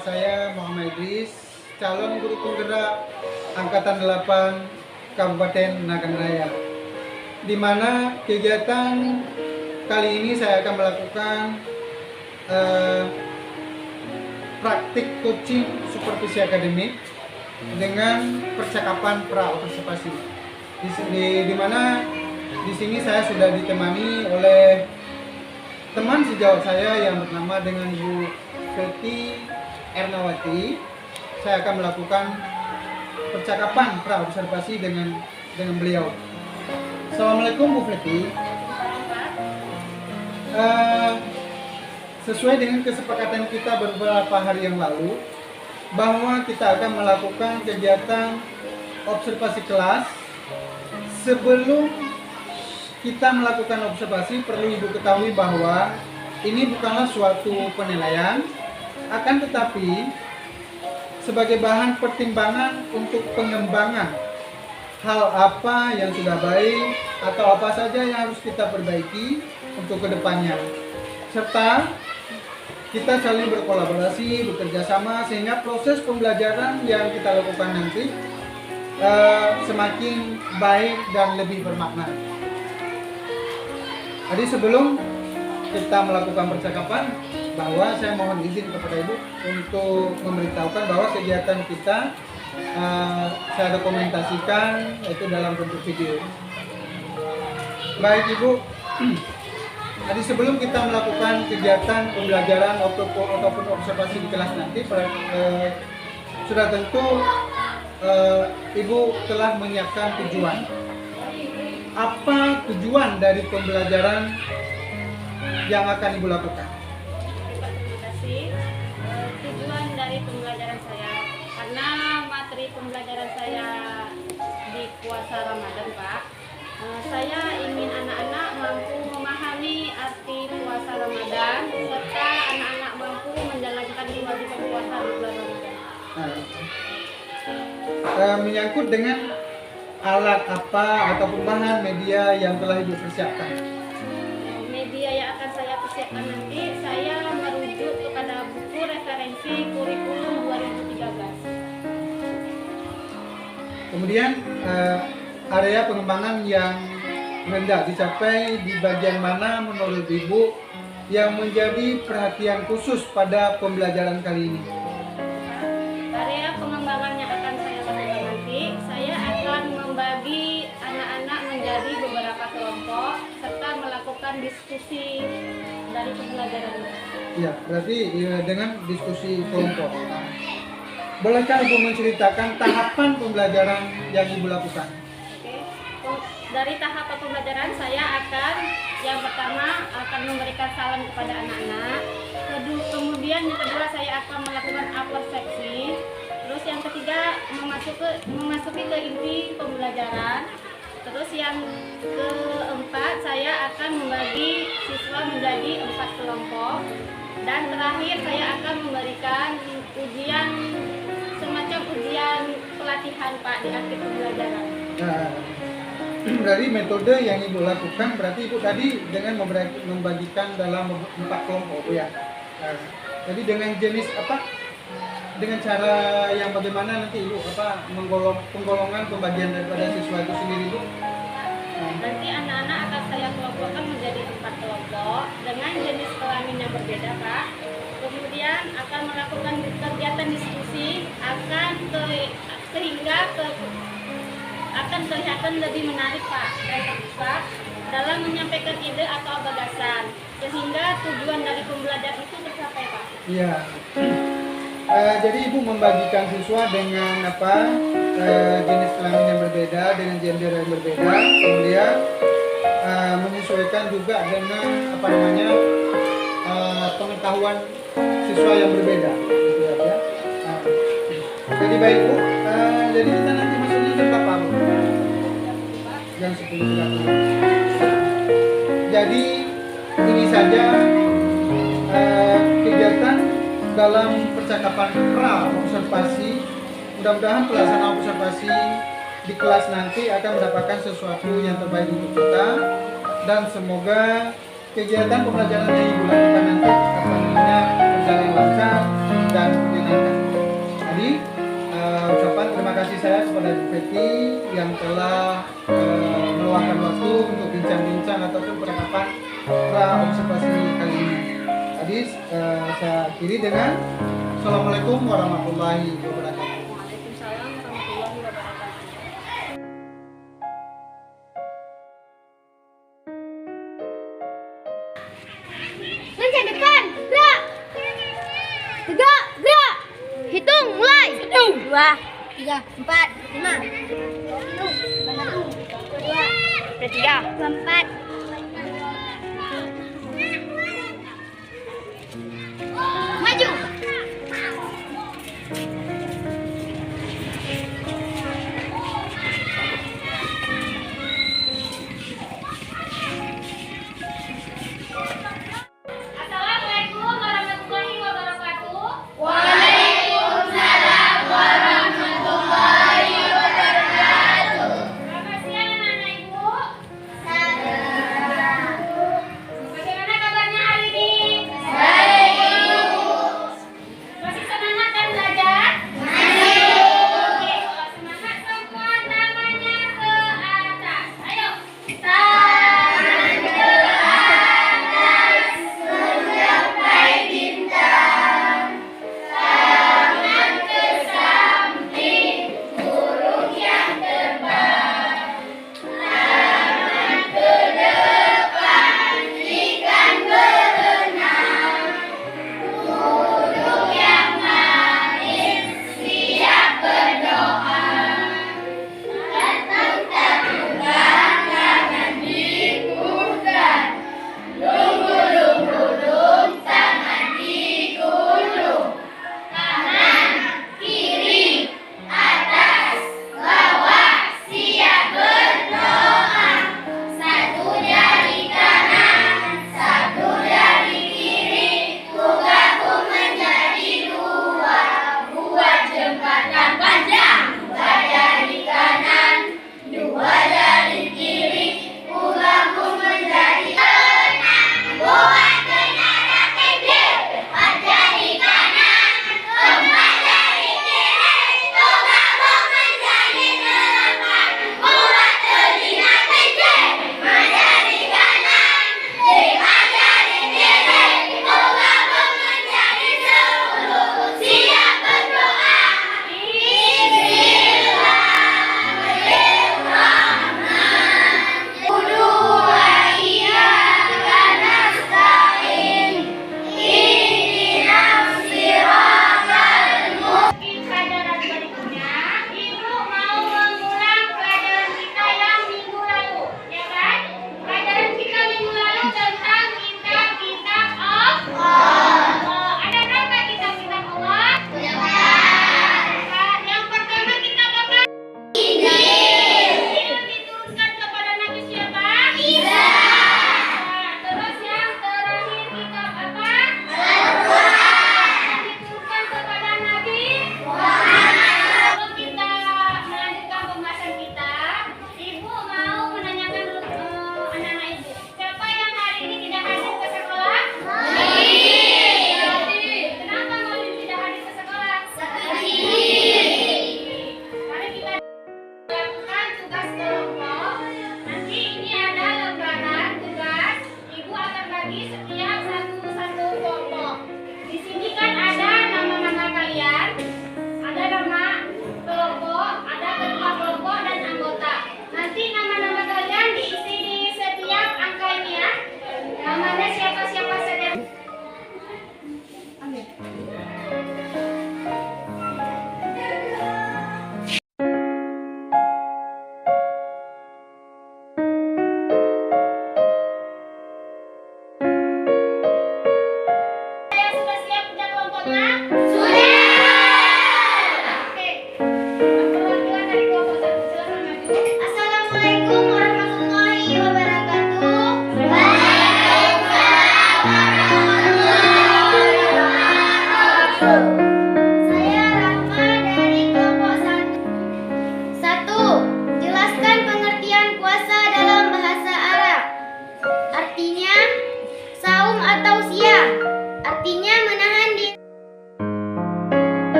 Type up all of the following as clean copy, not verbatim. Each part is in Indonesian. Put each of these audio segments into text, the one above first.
saya Muhammad Idris, calon guru penggerak Angkatan 8 Kabupaten Nagan Raya. Di mana kegiatan kali ini saya akan melakukan praktik coaching supervisi akademik dengan percakapan pra-observasi. Di mana di sini saya sudah ditemani oleh teman sejawat saya yang bernama dengan Bu Feti Ernawati. Saya akan melakukan percakapan pra-observasi dengan beliau. Assalamualaikum Bu Feti. Sesuai dengan kesepakatan kita beberapa hari yang lalu bahwa kita akan melakukan kegiatan observasi kelas. Sebelum kita melakukan observasi, perlu Ibu ketahui bahwa ini bukanlah suatu penilaian, akan tetapi sebagai bahan pertimbangan untuk pengembangan hal apa yang sudah baik atau apa saja yang harus kita perbaiki untuk kedepannya, serta kita saling berkolaborasi, bekerja sama sehingga proses pembelajaran yang kita lakukan nanti semakin baik dan lebih bermakna. Jadi sebelum kita melakukan percakapan, bahwa saya mohon izin kepada Ibu untuk memberitahukan bahwa kegiatan kita saya dokumentasikan itu dalam bentuk video. Baik Ibu, jadi sebelum kita melakukan kegiatan pembelajaran ataupun observasi di kelas nanti, sudah tentu Ibu telah menyiapkan tujuan. Apa tujuan dari pembelajaran yang akan Ibu lakukan? Terima kasih. Tujuan dari pembelajaran saya, karena materi pembelajaran saya di puasa Ramadan, Pak. Saya ingin anak-anak mampu memahami arti puasa Ramadan serta anak-anak mampu menjalankan kewajiban puasa di bulan Ramadan. Menyangkut dengan alat apa ataupun bahan media yang telah Ibu persiapkan? Media yang akan saya persiapkan nanti, saya merujuk kepada buku referensi kurikulum 2013. Kemudian area pengembangan yang hendak dicapai di bagian mana menurut Ibu yang menjadi perhatian khusus pada pembelajaran kali ini? Area pengembangan yang akan saya lakukan nanti, saya akan membagi anak-anak menjadi beberapa kelompok serta melakukan diskusi dari pembelajaran ini. Ya, berarti dengan diskusi kelompok. Bolehkah Ibu menceritakan tahapan pembelajaran yang Ibu lakukan? Oke. Dari tahapan pembelajaran saya akan yang pertama akan memberikan salam kepada anak-anak. Kemudian yang kedua saya akan melakukan upper seksi. Terus yang ketiga memasuki ke inti pembelajaran. Terus yang keempat saya akan membagi siswa menjadi 4 kelompok. Dan terakhir saya akan memberikan ujian, semacam ujian pelatihan Pak di akhir pembelajaran. Nah, dari metode yang Ibu lakukan berarti Ibu tadi dengan membagikan dalam 4 kelompok ya. Nah, jadi dengan jenis apa? Dengan cara yang bagaimana nanti Ibu penggolongan pembagian daripada siswa itu sendiri Ibu? Nanti anak-anak akan saya kelompokkan menjadi 4 kelompok dengan jenis kelamin yang berbeda Pak. Kemudian akan melakukan kegiatan diskusi sehingga akan kelihatan lebih menarik Pak dan terbuka dalam menyampaikan ide atau gagasan sehingga tujuan dari pembelajaran itu tercapai Pak. Iya. Jadi Ibu membagikan siswa dengan jenis kelamin yang berbeda, dengan gender yang berbeda, kemudian menyesuaikan juga dengan pengetahuan siswa yang berbeda, gitu ya. Jadi baik Bu, jadi kita nanti masuknya jam berapa Bu? Jam 10.30. Jadi ini saja kegiatan dalam percakapan pra-observasi. Mudah-mudahan pelaksanaan observasi di kelas nanti akan mendapatkan sesuatu yang terbaik untuk kita, dan semoga kegiatan pembelajaran yang Ibu lakukan nanti akan berjalan lancar dan menyenangkan. Tadi ucapan terima kasih saya kepada Bu Peti yang telah meluangkan waktu untuk bincang-bincang ataupun penerapan pra observasi kali ini. Tadi saya akhiri dengan Assalamualaikum warahmatullahi wabarakatuh. Waalaikumsalam warahmatullahi wabarakatuh. Lancar depan, gerak. 3, gerak. Hitung, mulai. 1, 2, 3, 4, 5. 1, 2, 3, 4. Maju. Assalamualaikum warahmatullahi wabarakatuh. Selamat siang anak-anak ibu.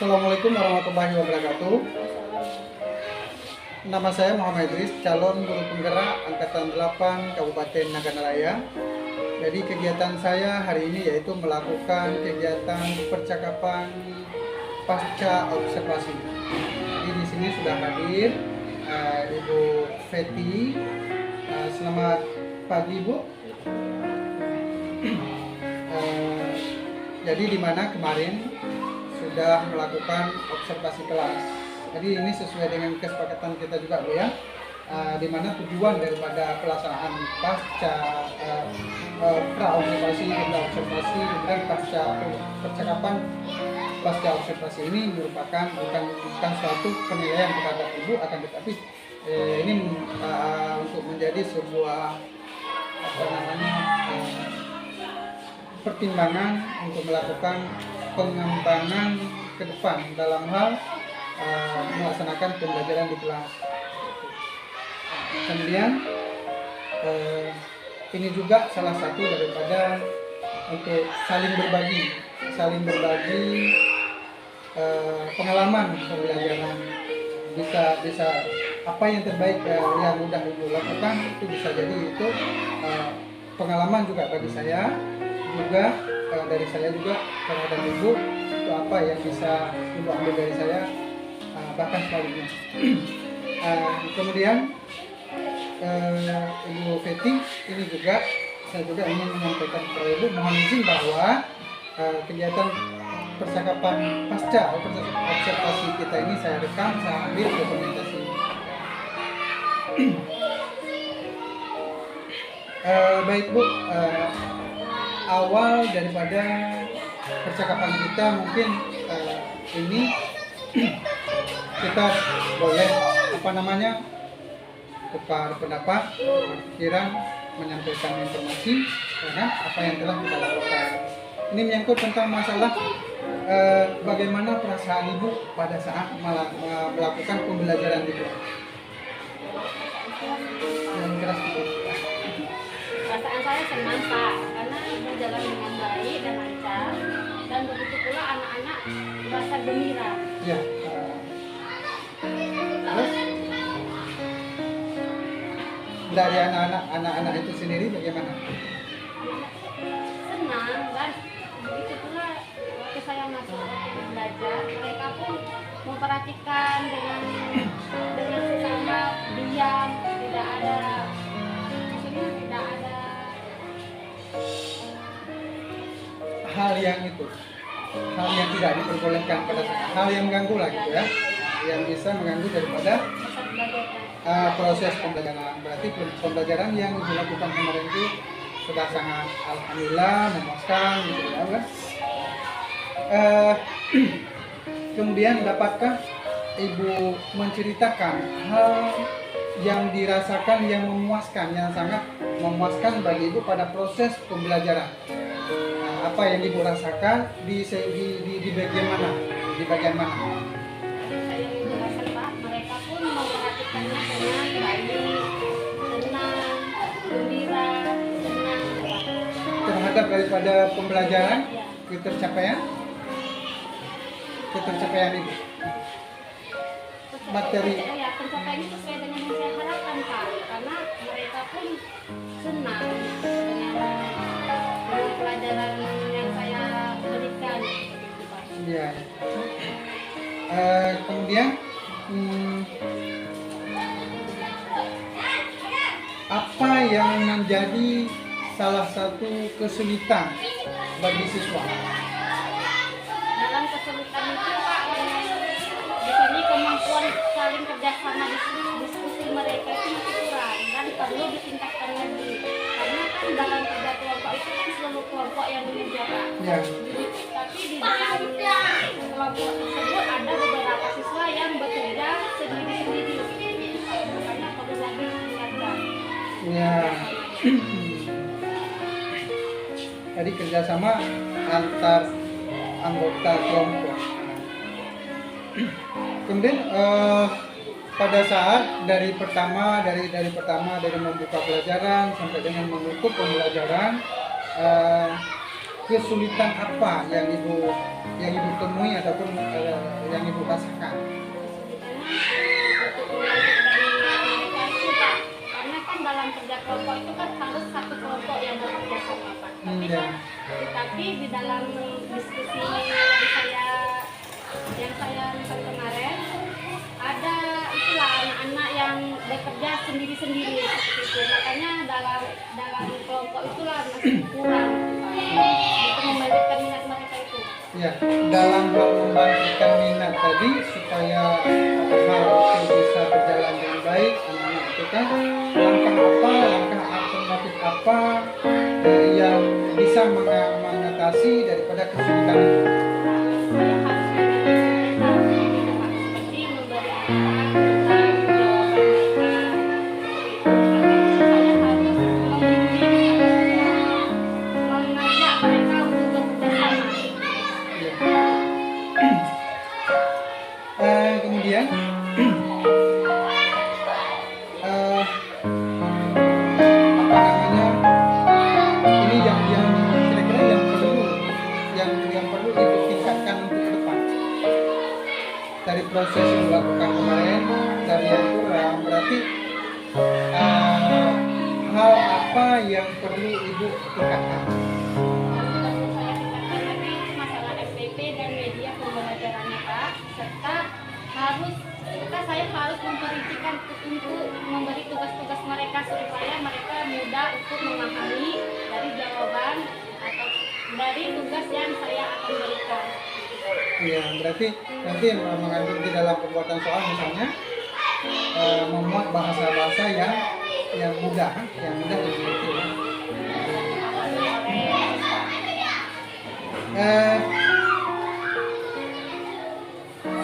Assalamualaikum warahmatullahi wabarakatuh. Nama saya Muhammad Idris, calon guru penggerak Angkatan 8 Kabupaten Naganaraya. Jadi kegiatan saya hari ini yaitu melakukan kegiatan percakapan pasca observasi. Jadi di sini sudah hadir Ibu Feti. Selamat pagi, Bu. Jadi di mana kemarin sudah melakukan observasi kelas. Jadi ini sesuai dengan kesepakatan kita juga, Bu ya. Di mana tujuan daripada pelaksanaan pasca pra-observasi, observasi, kemudian pasca percakapan pasca observasi ini merupakan bukan suatu penilaian terhadap Ibu, akan tetapi ini untuk menjadi sebuah pertimbangan untuk melakukan pengembangan ke depan dalam hal melaksanakan pembelajaran di kelas. Kemudian ini juga salah satu daripada untuk saling berbagi pengalaman pembelajaran. Bisa apa yang terbaik yang mudah Ibu lakukan itu bisa jadi itu pengalaman juga bagi saya, juga dari saya juga terhadap Ibu itu apa yang bisa Ibu ambil dari saya, bahkan sebaliknya. Kemudian Ibu Feti ini juga saya juga ingin menyampaikan kepada Ibu, mohon izin bahwa kegiatan percakapan pasca observasi kita ini saya rekam, saya ambil dokumentasi. Baik Bu, awal daripada percakapan kita mungkin ini kita boleh tukar pendapat, pikiran, menyampaikan informasi karena apa yang telah kita lakukan. Ini menyangkut tentang masalah bagaimana perasaan Ibu pada saat melakukan pembelajaran di kelas. Yang keras itu. Perasaan saya senang Pak, karena berjalan dengan baik dan lancar, dan begitu pula anak-anak merasa gembira. Ya. Terus dari anak-anak itu sendiri bagaimana? Senang, dan begitu pula waktu saya masuk belajar, mereka pun memperhatikan dengan sesama, diam, tidak ada hal yang tidak diperbolehkan pada hal yang mengganggu lah gitu ya, yang bisa mengganggu daripada proses pembelajaran. Berarti pembelajaran yang dilakukan kemarin itu sudah sangat alhamdulillah memuaskan gitu ya kan? Kemudian dapatkah Ibu menceritakan hal yang dirasakan yang memuaskan, yang sangat memuaskan bagi Ibu pada proses pembelajaran? Apa yang Ibu rasakan di bagian mana? Di bagian mana? Saya menjelaskan Pak, mereka pun memperhatikannya dengan baik, tenang, gembira, senang. Terhadap daripada pembelajaran, ketercapaian Ibu. Materi. Ya, pencapaian itu sesuai dengan yang saya harapkan Pak, karena mereka pun senang dengan pelajaran yang saya berikan. Ya. Kemudian apa yang menjadi salah satu kesulitan bagi siswa? Dalam kesulitan itu Pak, di sini kemampuan saling kerjasama diskusi mereka itu masih kurang dan perlu ditingkatkan lagi. Karena kan dalam kerja kelompok itu kan seluruh kelompok yang mengerjakan. Ya. Tapi di dalam kelompok tersebut ada beberapa siswa yang bekerja sendiri-sendiri. Makanya perlu lagi ditingkatkan. Ya. Jadi kerjasama antar anggota kelompok. Kemudian pada saat dari membuka pelajaran sampai dengan menutup pembelajaran, kesulitan apa yang ibu temui ataupun yang ibu rasakan? Untuk melanjutkan mereka itu Pak, karena kan dalam kerja kelompok itu kan harus satu kelompok yang bekerja sama Pak. Tapi di dalam diskusi yang saya lihat kemarin, ada itulah anak-anak yang bekerja sendiri-sendiri seperti itu. Makanya dalam kelompok itulah masih kurang untuk membangkitkan minat mereka itu. Ya, dalam hal membangkitkan minat tadi supaya hal itu bisa berjalan dengan baik, anak-anak itu kan langkah alternatif apa yang bisa mengatasi daripada kesulitan itu. Yang harusnya seperti memberi arahan tentang jawaban mereka, mengajak mereka untuk bekerja sama. Kemudian ini yang kira-kira yang perlu ibu tingkatkan untuk ke depan dari proses yang dilakukan kemarin, dari yang kurang, berarti hal apa yang perlu ibu tingkatkan? Perlu saya tingkatkan lagi masalah FPP dan media pembelajarannya Pak, serta saya harus memperhatikan untuk memberi tugas-tugas mereka supaya mereka mudah untuk memahami dari jawaban atau dari tugas yang saya akan berikan. Iya, berarti nanti mengandung di dalam pembuatan soal misalnya memuat bahasa-bahasa yang mudah dimengerti.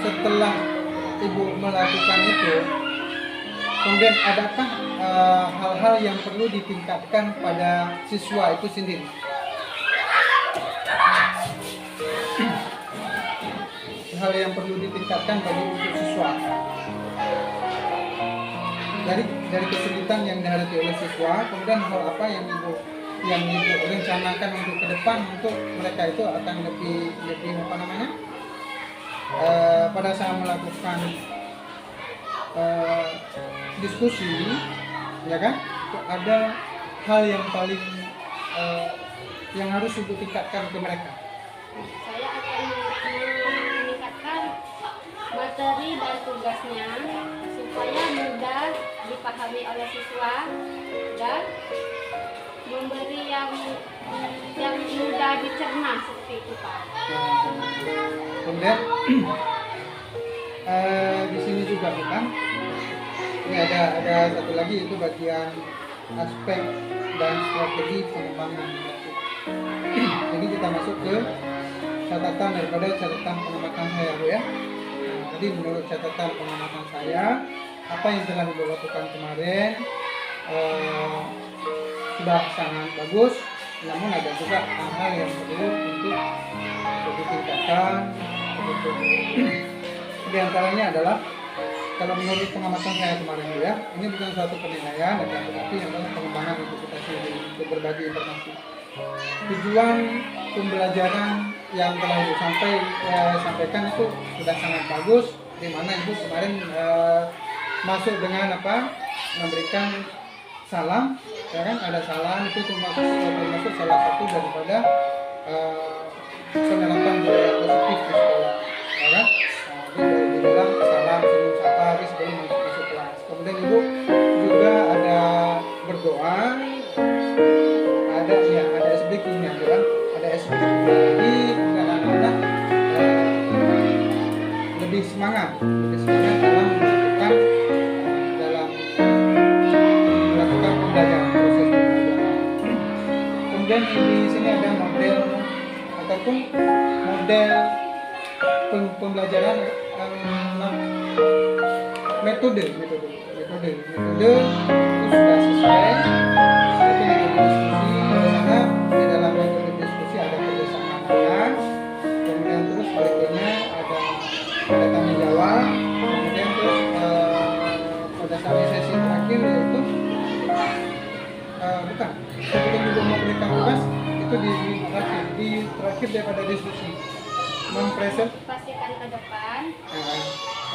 Setelah ibu melakukan itu, kemudian adakah hal-hal yang perlu ditingkatkan pada siswa itu sendiri? Hal yang perlu ditingkatkan bagi untuk siswa dari kesulitan yang dihadapi oleh siswa, kemudian hal apa yang ibu rencanakan untuk ke depan untuk mereka itu akan lebih apa namanya pada saat melakukan diskusi, ya kan, ada hal yang paling yang harus ibu tingkatkan ke mereka. Saya akan meningkatkan materi dan tugasnya supaya mudah dipahami oleh siswa dan memberi yang mudah dicerna seperti itu Pak. Kemudian di sini juga bukan, ini ada satu lagi, itu bagian aspek dan strategi pengembangan. Jadi kita masuk ke catatan daripada catatan pengamatan saya, Bu ya. Nah, tadi menurut catatan pengamatan saya, apa yang telah Ibu lakukan kemarin sudah sangat bagus, namun ada juga hal-hal yang perlu untuk ditingkatkan. Di antaranya adalah, kalau menurut pengamatan saya kemarin ya, ini bukan suatu penilaian, tetapi adalah pengembangan untuk kita sendiri, untuk berbagi informasi. Tujuan pembelajaran yang telah Ibu sampaikan itu sudah sangat bagus, di mana Ibu kemarin masuk dengan memberikan salam, ya kan, ada salam, itu termasuk salah satu daripada penerapan budaya positif di sekolah, ya kan. Di dalam salam, senyum sapa sebelum masuk kelas. Kemudian Ibu juga ada berdoa, ada speakingnya, ya kan, ada speaking lagi, kemudian anak-anak lebih semangat dalam melakukan pembelajaran, proses pembelajaran. Kemudian di sini ada model pembelajaran, metode itu sudah selesai. Itu diskusi di sana, di dalam metode diskusi ada kerjasama anak, kemudian terus berikutnya ada tanya jawab, kemudian terus pada saat sesi terakhir yaitu sebelum juga memberikan tugas itu di terakhir. Jadi lebih terakhir daripada diskusi. Pastikan ke depan.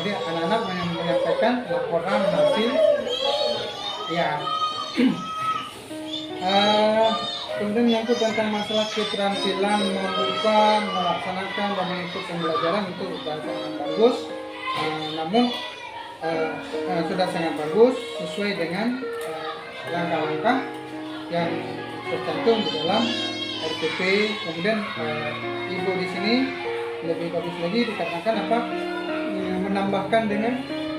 Jadi anak-anak menyampaikan laporan hasil. Ya. Kemudian menyangkut tentang masalah keterampilan membuka, melaksanakan dan mengikuti pembelajaran itu sudah sangat bagus. Namun sudah sangat bagus sesuai dengan langkah-langkah yang tercantum di dalam RPP. Kemudian ibu di sini lebih bagus lagi dikatakan apa? Menambahkan dengan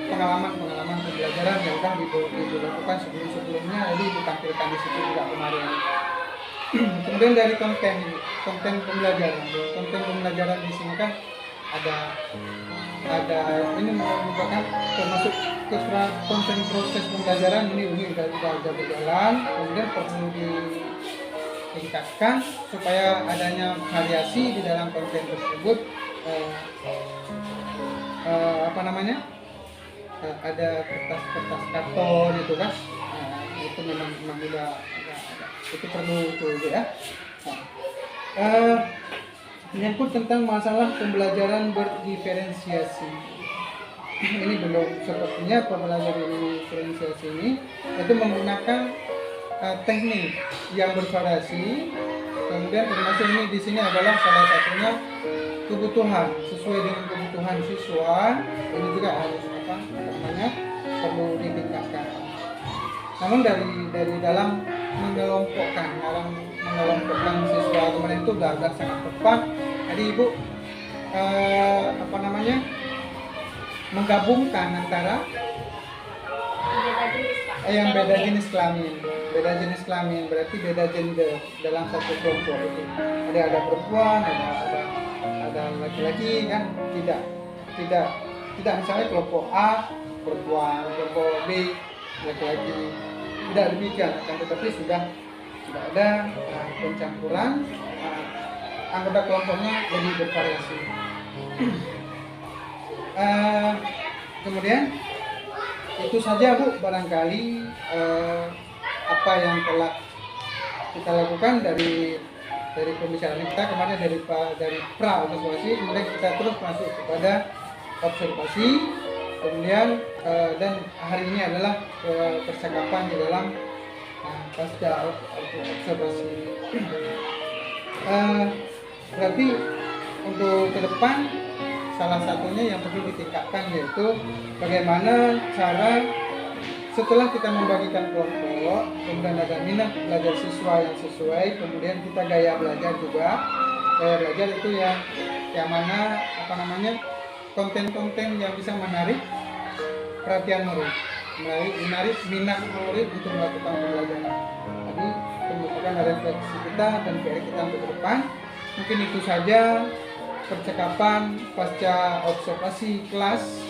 pengalaman pembelajaran yang sudah dilakukan sebelumnya, jadi ditampilkan di situ juga kemarin. Kemudian dari konten pembelajaran di sini kan ada ini merupakan termasuk konten proses pembelajaran ini sudah berjalan. Kemudian perlu ditingkatkan supaya adanya variasi di dalam konten tersebut. Ada kertas karton itu kan, itu memang udah itu perlu itu ya. Menyangkut tentang masalah pembelajaran berdiferensiasi, ini belum sepertinya pembelajaran diferensiasi ini itu menggunakan teknik yang bervariasi. Kemudian termasuk ini di sini adalah salah satunya kebutuhan sesuai dengan kebutuhan siswa. Ini juga harus perlu ditingkatkan. Namun dari dalam mengelompokkan siswa kemarin itu sudah sangat tepat. Jadi ibu menggabungkan antara yang beda jenis kelamin berarti beda gender dalam satu kelompok itu. Ada perempuan, ada laki-laki kan, tidak misalnya kelompok A perempuan, kelompok B laki-laki, tidak demikian, tetapi sudah ada pencampuran, anggota kelompoknya lebih bervariasi. Kemudian itu saja Bu, barangkali apa yang telah kita lakukan dari pembicaraan kita kemarin dari pra observasi. Kemudian kita terus masuk kepada observasi, kemudian dan hari ini adalah percakapan di dalam pasca observasi. Berarti untuk ke depan salah satunya yang perlu ditingkatkan yaitu bagaimana cara setelah kita membagikan kelompok, kemudian ada minat belajar siswa yang sesuai, kemudian kita gaya belajar juga. Gaya belajar itu yang mana konten-konten yang bisa menarik perhatian murid, menarik minat murid untuk melakukan pembelajaran. Jadi itu merupakan refleksi kita dan PR kita untuk ke depan. Mungkin itu saja percakapan pasca observasi kelas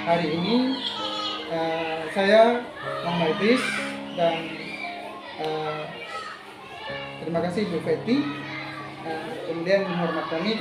hari ini. Saya Muhammad Idris dan terima kasih Bu Feti. Kemudian menghormat kami